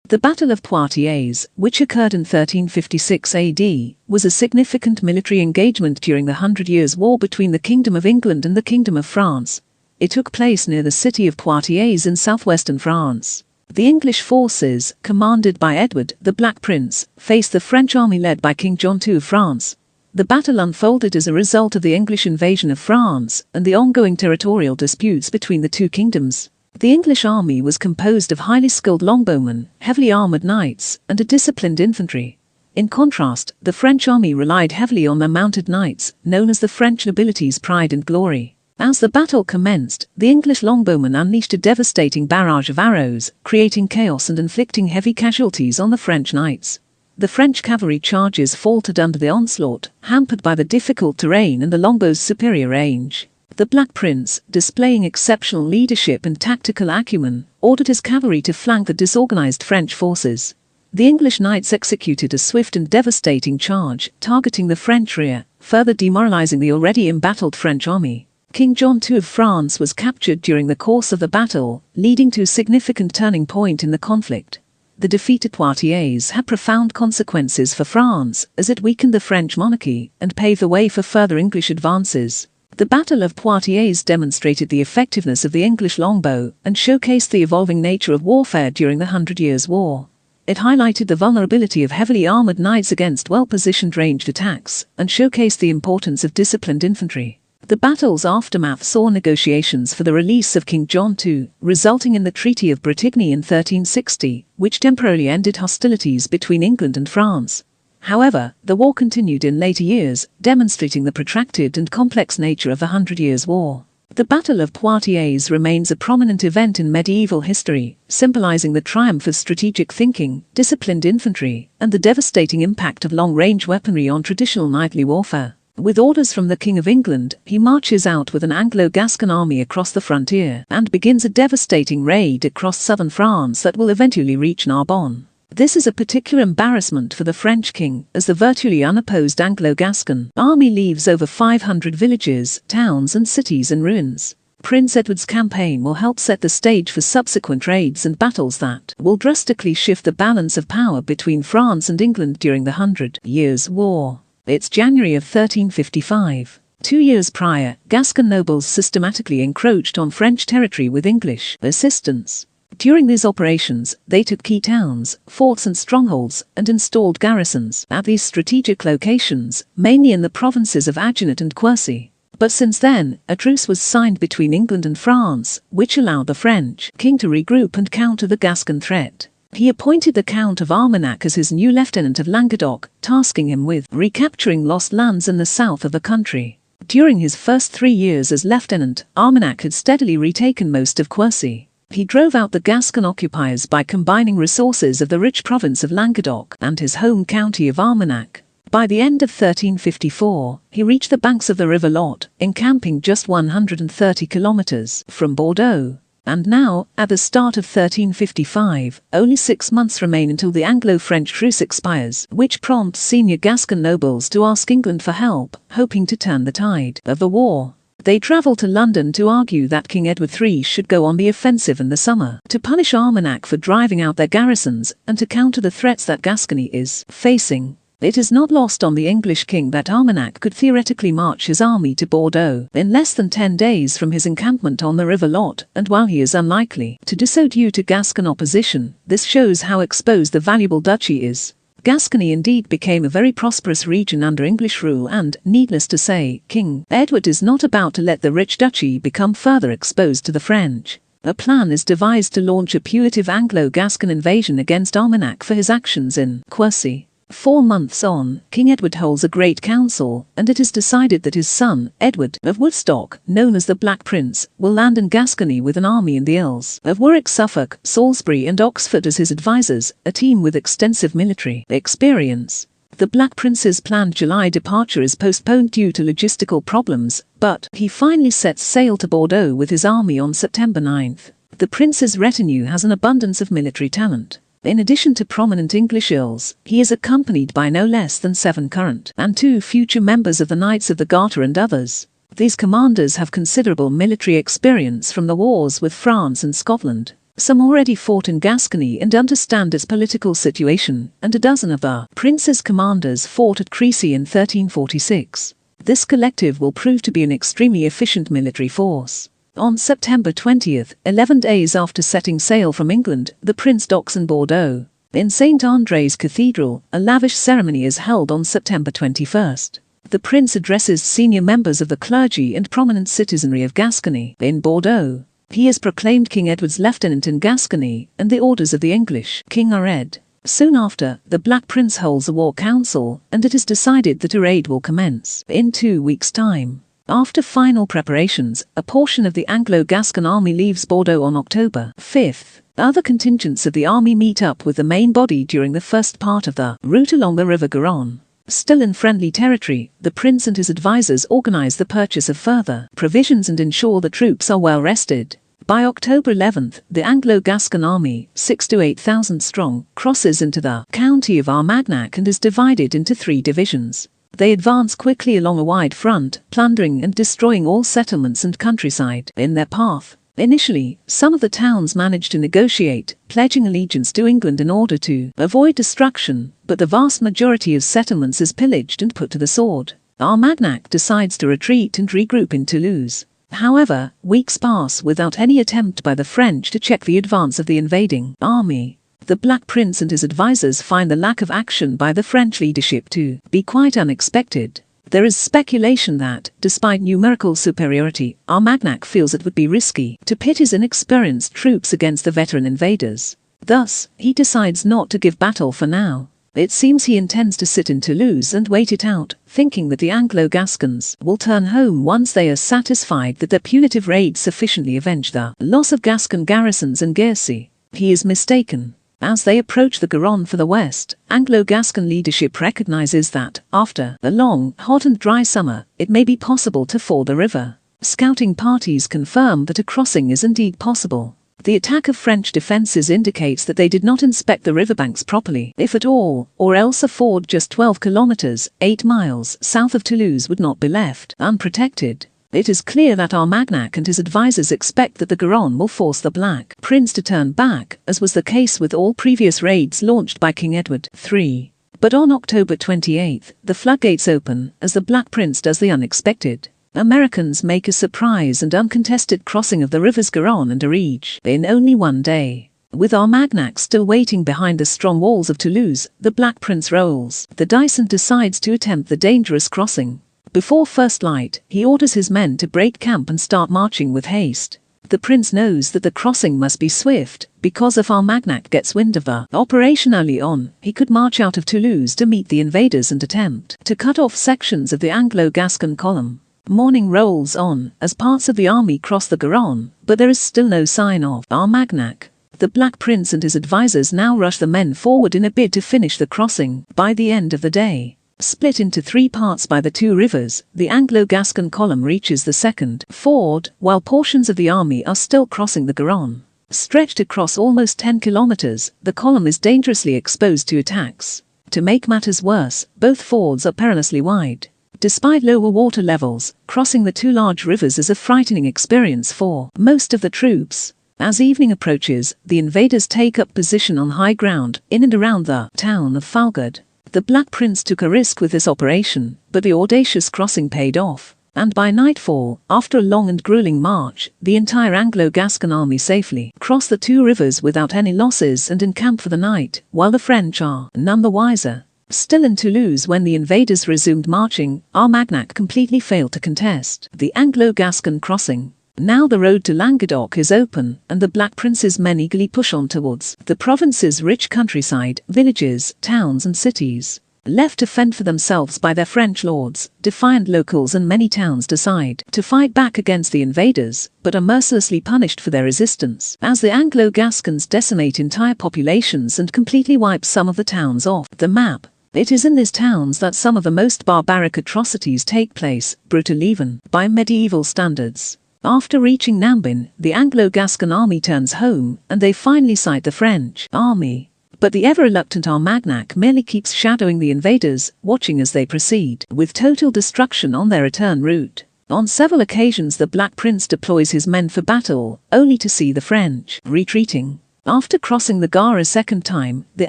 The Battle of Poitiers, which occurred in 1356 AD, was a significant military engagement during the 100 Years' War between the Kingdom of England and the Kingdom of France. It took place near the city of Poitiers in southwestern France. The English forces, commanded by Edward, the Black Prince, faced the French army led by King John II of France. The battle unfolded as a result of the English invasion of France and the ongoing territorial disputes between the two kingdoms. The English army was composed of highly skilled longbowmen, heavily armoured knights, and a disciplined infantry. In contrast, the French army relied heavily on their mounted knights, known as the French nobility's pride and glory. As the battle commenced, the English longbowmen unleashed a devastating barrage of arrows, creating chaos and inflicting heavy casualties on the French knights. The French cavalry charges faltered under the onslaught, hampered by the difficult terrain and the longbow's superior range. The Black Prince, displaying exceptional leadership and tactical acumen, ordered his cavalry to flank the disorganized French forces. The English knights executed a swift and devastating charge, targeting the French rear, further demoralizing the already embattled French army. King John II of France was captured during the course of the battle, leading to a significant turning point in the conflict. The defeat at Poitiers had profound consequences for France, as it weakened the French monarchy and paved the way for further English advances. The Battle of Poitiers demonstrated the effectiveness of the English longbow and showcased the evolving nature of warfare during the 100 Years' War. It highlighted the vulnerability of heavily armoured knights against well-positioned ranged attacks and showcased the importance of disciplined infantry. The battle's aftermath saw negotiations for the release of King John II, resulting in the Treaty of Bretigny in 1360, which temporarily ended hostilities between England and France. However, the war continued in later years, demonstrating the protracted and complex nature of the 100 Years' War. The Battle of Poitiers remains a prominent event in medieval history, symbolizing the triumph of strategic thinking, disciplined infantry, and the devastating impact of long-range weaponry on traditional knightly warfare. With orders from the King of England, he marches out with an Anglo-Gascon army across the frontier and begins a devastating raid across southern France that will eventually reach Narbonne. This is a particular embarrassment for the French king, as the virtually unopposed Anglo-Gascon army leaves over 500 villages, towns and cities in ruins. Prince Edward's campaign will help set the stage for subsequent raids and battles that will drastically shift the balance of power between France and England during the 100 Years' War. It's January of 1355. 2 years prior, Gascon nobles systematically encroached on French territory with English assistance. During these operations, they took key towns, forts and strongholds, and installed garrisons at these strategic locations, mainly in the provinces of Agenat and Quercy. But since then, a truce was signed between England and France, which allowed the French king to regroup and counter the Gascon threat. He appointed the Count of Armagnac as his new lieutenant of Languedoc, tasking him with recapturing lost lands in the south of the country. During his first 3 years as lieutenant, Armagnac had steadily retaken most of Quercy. He drove out the Gascon occupiers by combining resources of the rich province of Languedoc and his home county of Armagnac. By the end of 1354, he reached the banks of the River Lot, encamping just 130 kilometers from Bordeaux. And now, at the start of 1355, only 6 months remain until the Anglo-French truce expires, which prompts senior Gascon nobles to ask England for help, hoping to turn the tide of the war. They travelled to London to argue that King Edward III should go on the offensive in the summer, to punish Armagnac for driving out their garrisons, and to counter the threats that Gascony is facing. It is not lost on the English king that Armagnac could theoretically march his army to Bordeaux in less than 10 days from his encampment on the River Lot, and while he is unlikely to do so due to Gascon opposition, this shows how exposed the valuable duchy is. Gascony indeed became a very prosperous region under English rule and, needless to say, King Edward is not about to let the rich duchy become further exposed to the French. A plan is devised to launch a punitive Anglo-Gascon invasion against Armagnac for his actions in Quercy. 4 months on, King Edward holds a great council, and it is decided that his son, Edward of Woodstock, known as the Black Prince, will land in Gascony with an army in the Isles of Warwick, Suffolk, Salisbury and Oxford as his advisors, a team with extensive military experience. The Black Prince's planned July departure is postponed due to logistical problems, but he finally sets sail to Bordeaux with his army on September 9th. The prince's retinue has an abundance of military talent. In addition to prominent English earls, he is accompanied by no less than 7 current and 2 future members of the Knights of the Garter and others. These commanders have considerable military experience from the wars with France and Scotland. Some already fought in Gascony and understand its political situation, and a dozen of the prince's commanders fought at Crécy in 1346. This collective will prove to be an extremely efficient military force. On September 20th, 11 days after setting sail from England, the prince docks in Bordeaux. In St. André's Cathedral, a lavish ceremony is held on September 21st. The prince addresses senior members of the clergy and prominent citizenry of Gascony. In Bordeaux, he is proclaimed King Edward's lieutenant in Gascony, and the orders of the English king are read. Soon after, the Black Prince holds a war council, and it is decided that a raid will commence in 2 weeks' time. After final preparations, a portion of the Anglo-Gascon army leaves Bordeaux on October 5th. Other contingents of the army meet up with the main body during the first part of the route along the River Garonne. Still in friendly territory, the prince and his advisors organize the purchase of further provisions and ensure the troops are well rested. By October 11th, the Anglo-Gascon army, 6,000 to 8,000 strong, crosses into the county of Armagnac and is divided into 3 divisions. They advance quickly along a wide front, plundering and destroying all settlements and countryside in their path. Initially, some of the towns managed to negotiate, pledging allegiance to England in order to avoid destruction, but the vast majority of settlements is pillaged and put to the sword. Armagnac decides to retreat and regroup in Toulouse. However, weeks pass without any attempt by the French to check the advance of the invading army. The Black Prince and his advisors find the lack of action by the French leadership to be quite unexpected. There is speculation that, despite numerical superiority, Armagnac feels it would be risky to pit his inexperienced troops against the veteran invaders. Thus, he decides not to give battle for now. It seems he intends to sit in Toulouse and wait it out, thinking that the Anglo-Gascons will turn home once they are satisfied that their punitive raid sufficiently avenged the loss of Gascon garrisons in Guernsey. He is mistaken. As they approach the Garonne for the west, Anglo-Gascon leadership recognizes that, after a long, hot and dry summer, it may be possible to ford the river. Scouting parties confirm that a crossing is indeed possible. The attack of French defenses indicates that they did not inspect the riverbanks properly, if at all, or else a ford just 12 kilometers, 8 miles, south of Toulouse would not be left unprotected. It is clear that Armagnac and his advisors expect that the Garonne will force the Black Prince to turn back, as was the case with all previous raids launched by King Edward III. But on October 28th, the floodgates open, as the Black Prince does the unexpected. Americans make a surprise and uncontested crossing of the rivers Garonne and Ariege in only 1 day. With Armagnac still waiting behind the strong walls of Toulouse, the Black Prince rolls the dice and decides to attempt the dangerous crossing. Before first light, he orders his men to break camp and start marching with haste. The prince knows that the crossing must be swift, because if Armagnac gets wind of the operation early on, he could march out of Toulouse to meet the invaders and attempt to cut off sections of the Anglo-Gascon column. Morning rolls on, as parts of the army cross the Garonne, but there is still no sign of Armagnac. The Black Prince and his advisors now rush the men forward in a bid to finish the crossing by the end of the day. Split into 3 parts by the 2 rivers, the Anglo-Gascon column reaches the second ford, while portions of the army are still crossing the Garonne. Stretched across almost 10 kilometers, the column is dangerously exposed to attacks. To make matters worse, both fords are perilously wide. Despite lower water levels, crossing the 2 large rivers is a frightening experience for most of the troops. As evening approaches, the invaders take up position on high ground in and around the town of Falgard. The Black Prince took a risk with this operation, but the audacious crossing paid off, and by nightfall, after a long and grueling march, the entire Anglo-Gascon army safely crossed the 2 rivers without any losses and encamp for the night, while the French are none the wiser. Still in Toulouse when the invaders resumed marching, Armagnac completely failed to contest the Anglo-Gascon crossing. Now the road to Languedoc is open, and the Black Prince's men eagerly push on towards the province's rich countryside, villages, towns and cities. Left to fend for themselves by their French lords, defiant locals in many towns decide to fight back against the invaders, but are mercilessly punished for their resistance, as the Anglo-Gascons decimate entire populations and completely wipe some of the towns off the map. It is in these towns that some of the most barbaric atrocities take place, brutal even by medieval standards. After reaching Nambin, the Anglo-Gascon army turns home, and they finally sight the French army. But the ever-reluctant Armagnac merely keeps shadowing the invaders, watching as they proceed, with total destruction on their return route. On several occasions the Black Prince deploys his men for battle, only to see the French retreating. After crossing the Gare a second time, the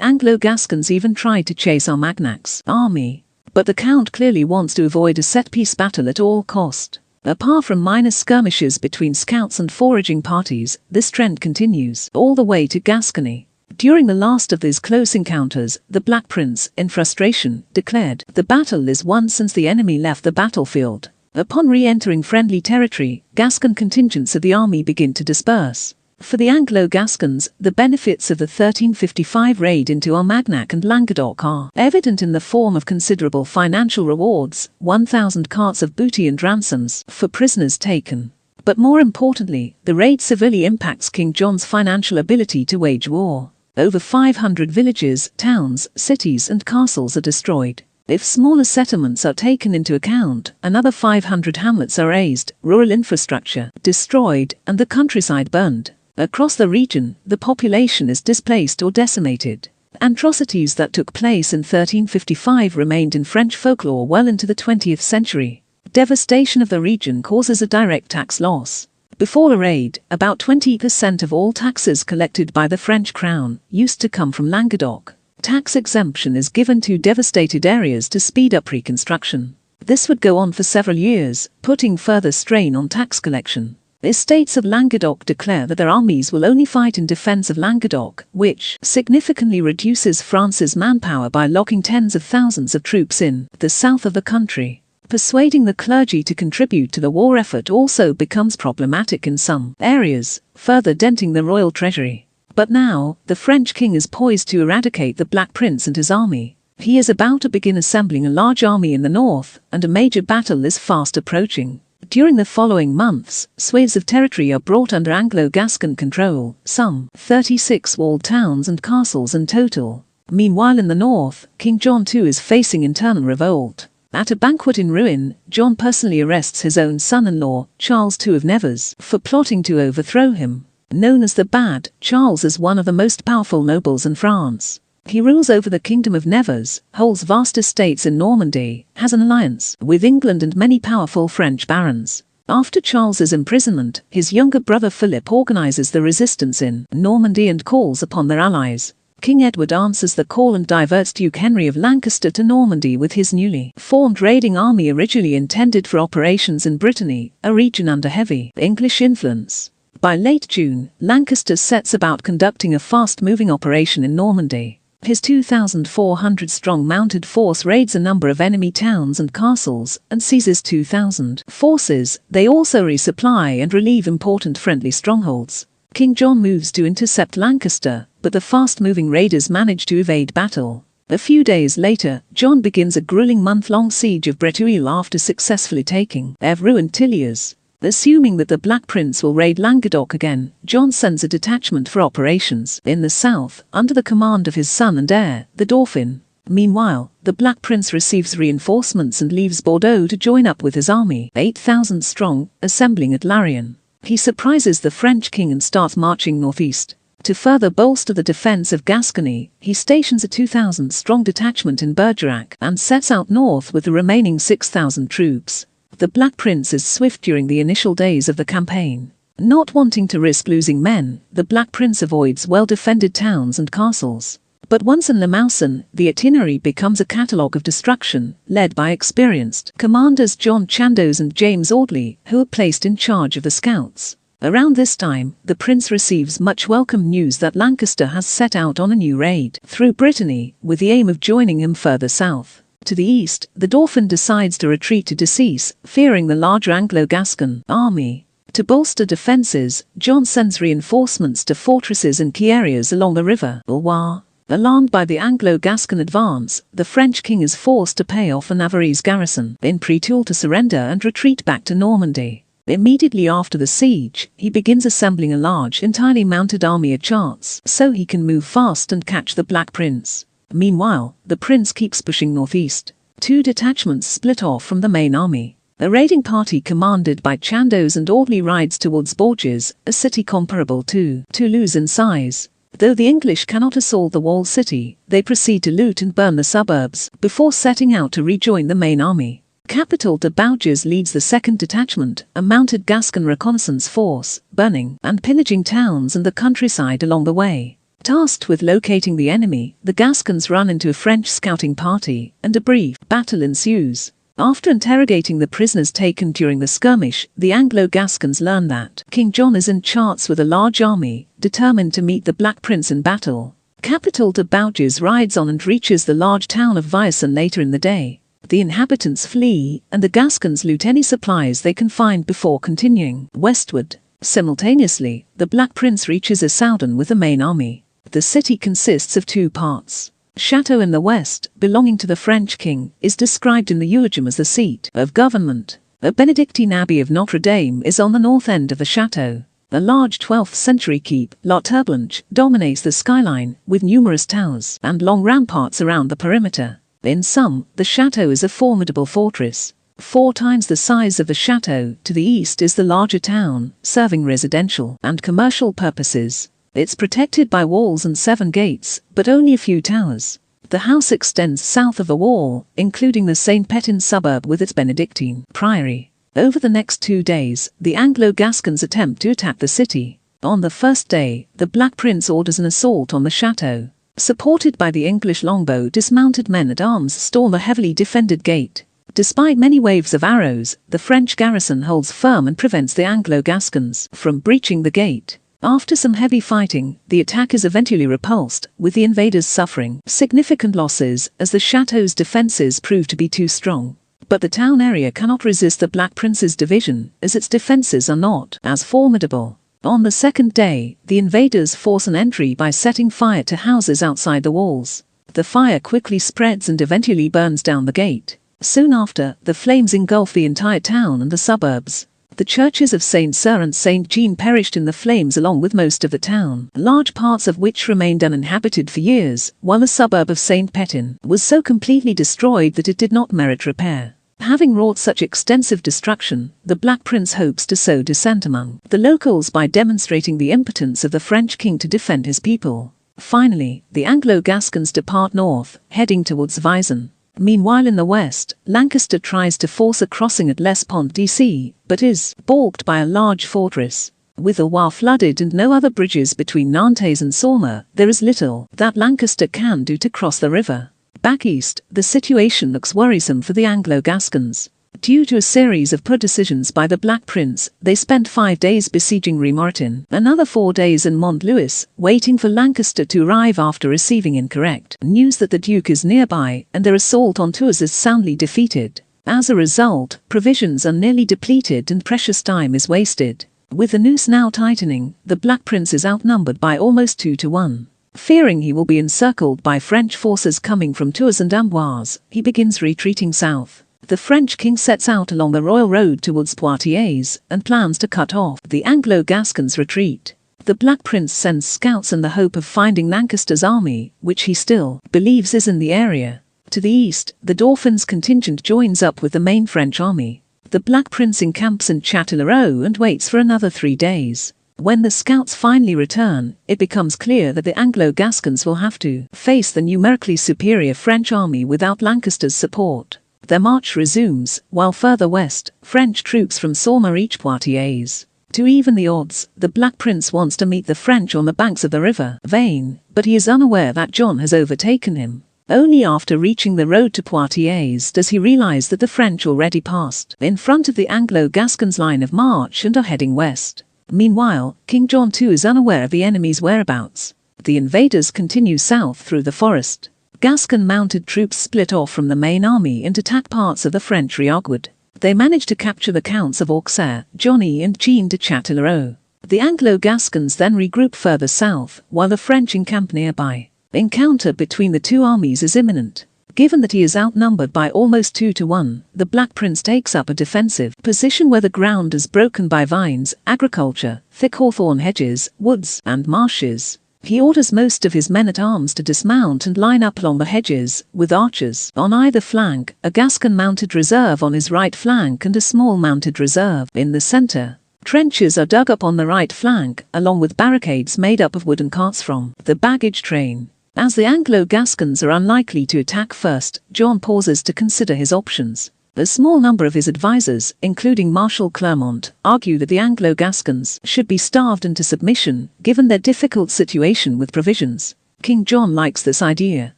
Anglo-Gascons even tried to chase Armagnac's army. But the Count clearly wants to avoid a set-piece battle at all cost. Apart from minor skirmishes between scouts and foraging parties, this trend continues all the way to Gascony. During the last of these close encounters, the Black Prince, in frustration, declared, "The battle is won since the enemy left the battlefield." Upon re-entering friendly territory, Gascon contingents of the army begin to disperse. For the Anglo-Gascons, the benefits of the 1355 raid into Armagnac and Languedoc are evident in the form of considerable financial rewards, 1,000 carts of booty and ransoms for prisoners taken. But more importantly, the raid severely impacts King John's financial ability to wage war. Over 500 villages, towns, cities and castles are destroyed. If smaller settlements are taken into account, another 500 hamlets are razed, rural infrastructure destroyed, and the countryside burned. Across the region, the population is displaced or decimated. Atrocities that took place in 1355 remained in French folklore well into the 20th century. Devastation of the region causes a direct tax loss. Before a raid, about 20% of all taxes collected by the French crown used to come from Languedoc. Tax exemption is given to devastated areas to speed up reconstruction. This would go on for several years, putting further strain on tax collection. The estates of Languedoc declare that their armies will only fight in defense of Languedoc, which significantly reduces France's manpower by locking tens of thousands of troops in the south of the country. Persuading the clergy to contribute to the war effort also becomes problematic in some areas, further denting the royal treasury. But now, the French king is poised to eradicate the Black Prince and his army. He is about to begin assembling a large army in the north, and a major battle is fast approaching. During the following months, swathes of territory are brought under Anglo-Gascon control, some 36 walled towns and castles in total. Meanwhile in the north, King John too is facing internal revolt. At a banquet in Rouen, John personally arrests his own son-in-law, Charles II of Nevers, for plotting to overthrow him. Known as the Bad, Charles is one of the most powerful nobles in France. He rules over the kingdom of Nevers, holds vast estates in Normandy, has an alliance with England and many powerful French barons. After Charles's imprisonment, his younger brother Philip organizes the resistance in Normandy and calls upon their allies. King Edward answers the call and diverts Duke Henry of Lancaster to Normandy with his newly formed raiding army originally intended for operations in Brittany, a region under heavy English influence. By late June, Lancaster sets about conducting a fast-moving operation in Normandy. His 2,400-strong mounted force raids a number of enemy towns and castles and seizes 2,000 forces. They also resupply and relieve important friendly strongholds. King John moves to intercept Lancaster, but the fast-moving raiders manage to evade battle. A few days later, John begins a grueling month-long siege of Breteuil after successfully taking Evreux and Tilliers. Assuming that the Black Prince will raid Languedoc again, John sends a detachment for operations in the south, under the command of his son and heir, the Dauphin. Meanwhile, the Black Prince receives reinforcements and leaves Bordeaux to join up with his army, 8,000 strong, assembling at Larion. He surprises the French king and starts marching northeast. To further bolster the defense of Gascony, he stations a 2,000-strong detachment in Bergerac and sets out north with the remaining 6,000 troops. The Black Prince is swift during the initial days of the campaign. Not wanting to risk losing men, the Black Prince avoids well-defended towns and castles. But once in Le Mauson, the itinerary becomes a catalogue of destruction, led by experienced commanders John Chandos and James Audley, who are placed in charge of the scouts. Around this time, the prince receives much welcome news that Lancaster has set out on a new raid through Brittany, with the aim of joining him further south. To the east, the Dauphin decides to retreat to Decize, fearing the larger Anglo-Gascon army. To bolster defences, John sends reinforcements to fortresses in key areas along the river Loire. Alarmed by the Anglo-Gascon advance, the French king is forced to pay off a Navarrese garrison in Pretoul to surrender and retreat back to Normandy. Immediately after the siege, he begins assembling a large, entirely mounted army at Chartres, so he can move fast and catch the Black Prince. Meanwhile, the prince keeps pushing northeast. 2 detachments split off from the main army. A raiding party commanded by Chandos and Audley rides towards Bourges, a city comparable to Toulouse in size. Though the English cannot assault the walled city, they proceed to loot and burn the suburbs, before setting out to rejoin the main army. Capital de Poitiers leads the second detachment, a mounted Gascon reconnaissance force, burning and pillaging towns and the countryside along the way. Tasked with locating the enemy, the Gascons run into a French scouting party, and a brief battle ensues. After interrogating the prisoners taken during the skirmish, the Anglo-Gascons learn that King John is in Chartres with a large army, determined to meet the Black Prince in battle. Capital de Poitiers rides on and reaches the large town of Viasson later in the day. The inhabitants flee, and the Gascons loot any supplies they can find before continuing westward. Simultaneously, the Black Prince reaches Issoudun with the main army. The city consists of two parts. Château in the west, belonging to the French king, is described in the eulogium as the seat of government. A Benedictine abbey of Notre Dame is on the north end of the château. A large 12th century keep, La Turblanche, dominates the skyline, with numerous towers and long ramparts around the perimeter. In sum, the château is a formidable fortress. 4 times the size of the château to the east is the larger town, serving residential and commercial purposes. It's protected by walls and 7 gates, but only a few towers. The house extends south of the wall, including the Saint-Pétain suburb with its Benedictine priory. Over the next 2 days, the Anglo-Gascons attempt to attack the city. On the first day, the Black Prince orders an assault on the château. Supported by the English longbow, dismounted men-at-arms storm a heavily defended gate. Despite many waves of arrows, the French garrison holds firm and prevents the Anglo-Gascons from breaching the gate. After some heavy fighting, the attack is eventually repulsed, with the invaders suffering significant losses as the château's defences prove to be too strong. But the town area cannot resist the Black Prince's division, as its defences are not as formidable. On the second day, the invaders force an entry by setting fire to houses outside the walls. The fire quickly spreads and eventually burns down the gate. Soon after, the flames engulf the entire town and the suburbs. The churches of Saint Cyr and Saint Jean perished in the flames along with most of the town, large parts of which remained uninhabited for years, while the suburb of Saint-Pétain was so completely destroyed that it did not merit repair. Having wrought such extensive destruction, the Black Prince hopes to sow dissent among the locals by demonstrating the impotence of the French king to defend his people. Finally, the Anglo-Gascons depart north, heading towards Viasson. Meanwhile in the west, Lancaster tries to force a crossing at Les Ponts d'Issy, but is balked by a large fortress. With the Loire flooded and no other bridges between Nantes and Saumur, there is little that Lancaster can do to cross the river. Back east, the situation looks worrisome for the Anglo-Gascons. Due to a series of poor decisions by the Black Prince, they spent 5 days besieging Remortin, another 4 days in Mont-Louis, waiting for Lancaster to arrive after receiving incorrect news that the Duke is nearby, and their assault on Tours is soundly defeated. As a result, provisions are nearly depleted and precious time is wasted. With the noose now tightening, the Black Prince is outnumbered by almost 2 to 1. Fearing he will be encircled by French forces coming from Tours and Amboise, he begins retreating south. The French king sets out along the royal road towards Poitiers, and plans to cut off the Anglo-Gascons' retreat. The Black Prince sends scouts in the hope of finding Lancaster's army, which he still believes is in the area. To the east, the Dauphin's contingent joins up with the main French army. The Black Prince encamps in Châtellerault and waits for another 3 days. When the scouts finally return, it becomes clear that the Anglo-Gascons will have to face the numerically superior French army without Lancaster's support. Their march resumes, while further west, French troops from Saumur reach Poitiers. To even the odds, the Black Prince wants to meet the French on the banks of the river Vane, but he is unaware that John has overtaken him. Only after reaching the road to Poitiers does he realize that the French already passed in front of the Anglo-Gascons' line of march and are heading west. Meanwhile, King John too is unaware of the enemy's whereabouts. The invaders continue south through the forest. Gascon mounted troops split off from the main army and attack parts of the French rearguard. They manage to capture the Counts of Auxerre, Johnny and Jean de Châtellerault. The Anglo-Gascons then regroup further south, while the French encamp nearby. Encounter between the two armies is imminent. Given that he is outnumbered by almost 2 to 1, the Black Prince takes up a defensive position where the ground is broken by vines, agriculture, thick hawthorn hedges, woods, and marshes. He orders most of his men-at-arms to dismount and line up along the hedges, with archers on either flank, a Gascon mounted reserve on his right flank and a small mounted reserve in the centre. Trenches are dug up on the right flank, along with barricades made up of wooden carts from the baggage train. As the Anglo-Gascons are unlikely to attack first, John pauses to consider his options. A small number of his advisors, including Marshal Clermont, argue that the Anglo-Gascons should be starved into submission, given their difficult situation with provisions. King John likes this idea.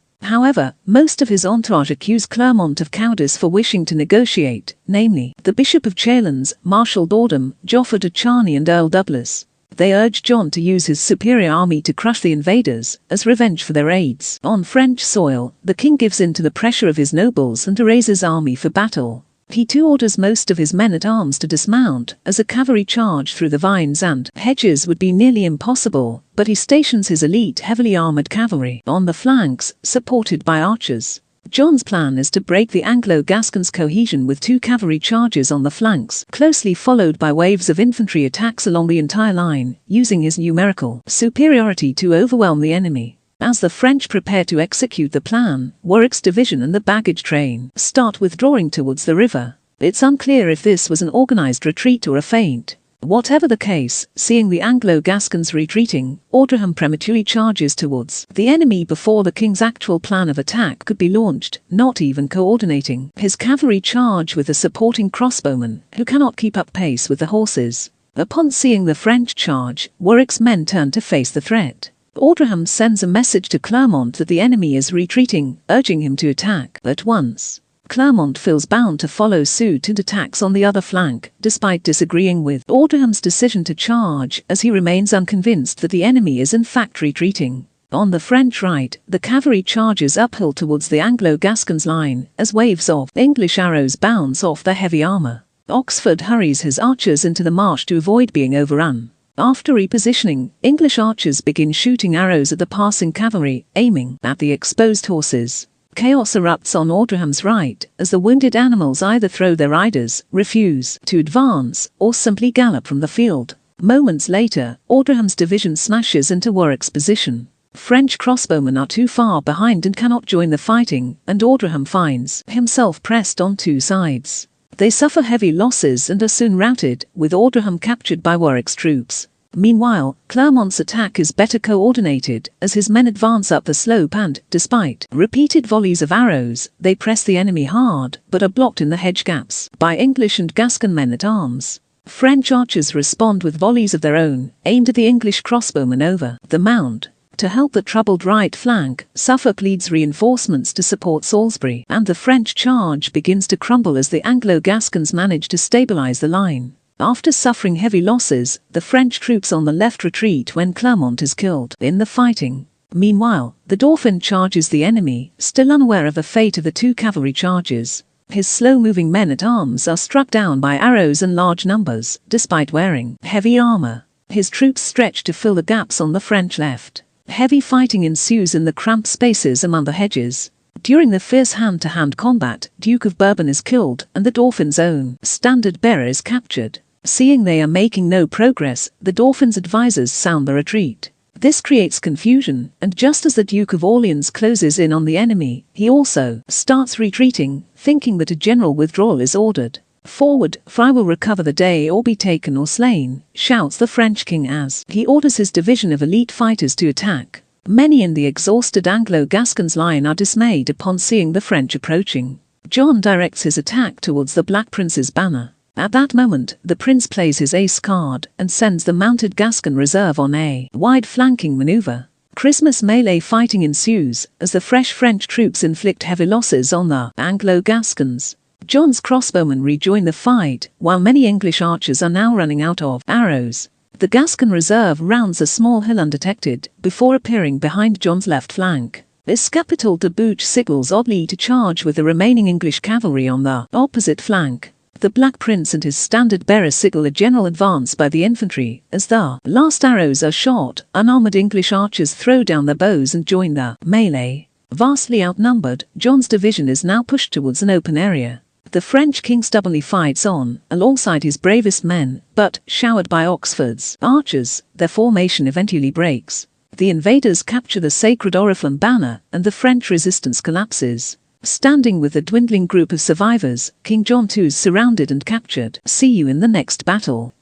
However, most of his entourage accuse Clermont of cowardice for wishing to negotiate, namely, the Bishop of Chalons, Marshal d'Ordam, Joffre de Charny and Earl Douglas. They urge John to use his superior army to crush the invaders, as revenge for their raids. On French soil, the king gives in to the pressure of his nobles and arrays his army for battle. He too orders most of his men-at-arms to dismount, as a cavalry charge through the vines and hedges would be nearly impossible, but he stations his elite heavily armoured cavalry on the flanks, supported by archers. John's plan is to break the Anglo-Gascons' cohesion with 2 cavalry charges on the flanks, closely followed by waves of infantry attacks along the entire line, using his numerical superiority to overwhelm the enemy. As the French prepare to execute the plan, Warwick's division and the baggage train start withdrawing towards the river. It's unclear if this was an organised retreat or a feint. Whatever the case, seeing the Anglo-Gascons retreating, Audraham prematurely charges towards the enemy before the king's actual plan of attack could be launched, not even coordinating his cavalry charge with the supporting crossbowmen, who cannot keep up pace with the horses. Upon seeing the French charge, Warwick's men turn to face the threat. Audraham sends a message to Clermont that the enemy is retreating, urging him to attack at once. Clermont feels bound to follow suit and attacks on the other flank, despite disagreeing with Audraham's decision to charge, as he remains unconvinced that the enemy is in fact retreating. On the French right, the cavalry charges uphill towards the Anglo-Gascons line, as waves of English arrows bounce off their heavy armour. Oxford hurries his archers into the marsh to avoid being overrun. After repositioning, English archers begin shooting arrows at the passing cavalry, aiming at the exposed horses. Chaos erupts on Audraham's right, as the wounded animals either throw their riders, refuse to advance, or simply gallop from the field. Moments later, Audraham's division smashes into Warwick's position. French crossbowmen are too far behind and cannot join the fighting, and Audraham finds himself pressed on 2 sides. They suffer heavy losses and are soon routed, with Audraham captured by Warwick's troops. Meanwhile, Clermont's attack is better coordinated, as his men advance up the slope and, despite repeated volleys of arrows, they press the enemy hard, but are blocked in the hedge gaps by English and Gascon men-at-arms. French archers respond with volleys of their own, aimed at the English crossbowmen over the mound. To help the troubled right flank, Suffolk leads reinforcements to support Salisbury, and the French charge begins to crumble as the Anglo-Gascons manage to stabilise the line. After suffering heavy losses, the French troops on the left retreat when Clermont is killed in the fighting. Meanwhile, the Dauphin charges the enemy, still unaware of the fate of the 2 cavalry charges. His slow-moving men-at-arms are struck down by arrows in large numbers, despite wearing heavy armour. His troops stretch to fill the gaps on the French left. Heavy fighting ensues in the cramped spaces among the hedges. During the fierce hand-to-hand combat, Duke of Bourbon is killed and the Dauphin's own standard-bearer is captured. Seeing they are making no progress, the Dauphin's advisors sound the retreat. This creates confusion, and just as the Duke of Orleans closes in on the enemy, he also starts retreating, thinking that a general withdrawal is ordered. "Forward, for I will recover the day or be taken or slain," shouts the French king as he orders his division of elite fighters to attack. Many in the exhausted Anglo-Gascons line are dismayed upon seeing the French approaching. John directs his attack towards the Black Prince's banner. At that moment, the prince plays his ace card and sends the mounted Gascon reserve on a wide flanking maneuver. Christmas melee fighting ensues, as the fresh French troops inflict heavy losses on the Anglo-Gascons. John's crossbowmen rejoin the fight, while many English archers are now running out of arrows. The Gascon reserve rounds a small hill undetected, before appearing behind John's left flank. Escapital de Bouche signals oddly to charge with the remaining English cavalry on the opposite flank. The Black Prince and his standard-bearer signal a general advance by the infantry. As the last arrows are shot, unarmoured English archers throw down their bows and join the melee. Vastly outnumbered, John's division is now pushed towards an open area. The French king stubbornly fights on, alongside his bravest men, but, showered by Oxford's archers, their formation eventually breaks. The invaders capture the sacred Oriflamme banner, and the French resistance collapses. Standing with a dwindling group of survivors, King John II is surrounded and captured. See you in the next battle.